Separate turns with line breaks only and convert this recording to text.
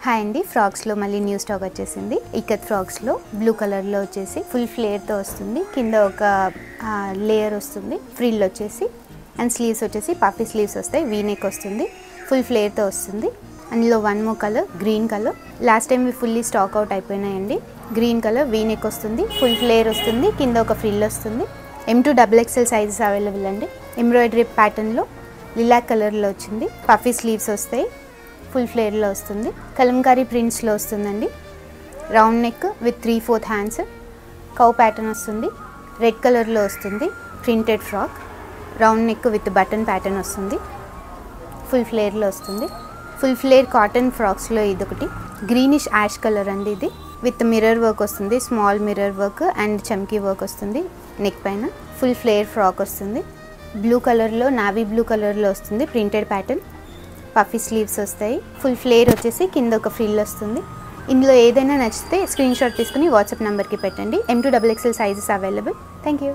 Hi అండి, ఫ్రాక్స్లో మళ్ళీ new stock వచ్చేసింది. ఇక్కత్ ఫ్రాక్స్లో బ్లూ కలర్లో వచ్చేసి ఫుల్ ఫ్లేర్తో వస్తుంది. కింద ఒక లేయర్ వస్తుంది, ఫ్రిల్ వచ్చేసి అండ్ స్లీవ్స్ వచ్చేసి పఫీ స్లీవ్స్ వస్తాయి. వీనెక్ వస్తుంది, ఫుల్ ఫ్లేర్తో వస్తుంది. అందులో one more colour green colour. Last time fully stock out అయిపోయినాయండి. గ్రీన్ కలర్ వీనెక్ వస్తుంది, ఫుల్ ఫ్లేర్ వస్తుంది, కింద ఒక ఫ్రిల్ వస్తుంది. M2 XXL సైజెస్ అవైలబుల్ అండి. ఎంబ్రాయిడరీ ప్యాటర్న్లో లిలాక్ కలర్లో వచ్చింది. పఫీ స్లీవ్స్ వస్తాయి, ఫుల్ ఫ్లేర్లో వస్తుంది. కలంకారీ ప్రింట్స్లో వస్తుందండి. Round neck with 3/4 hands, cow pattern వస్తుంది. రెడ్ కలర్లో వస్తుంది. Printed frock, round neck with button pattern వస్తుంది. ఫుల్ ఫ్లేర్లో వస్తుంది. ఫుల్ ఫ్లేర్ కాటన్ ఫ్రాక్స్లో ఇదొకటి గ్రీనిష్ యాష్ కలర్ అండి. ఇది విత్ మిర్రర్ వర్క్ వస్తుంది, స్మాల్ మిర్రర్ వర్క్ అండ్ చమ్కీ వర్క్ వస్తుంది. నెక్ పైన ఫుల్ ఫ్లేర్ ఫ్రాక్ వస్తుంది. బ్లూ కలర్లో నావీ బ్లూ కలర్లో వస్తుంది. ప్రింటెడ్ ప్యాటర్న్, పఫీ స్లీవ్స్ వస్తాయి. ఫుల్ ఫ్లేర్ వచ్చేసి కింద ఒక ఫ్రిల్ వస్తుంది. ఇందులో ఏదైనా నచ్చితే స్క్రీన్ షాట్ తీసుకుని వాట్సాప్ నెంబర్కి పెట్టండి. M2 XXL sizes available. Thank you.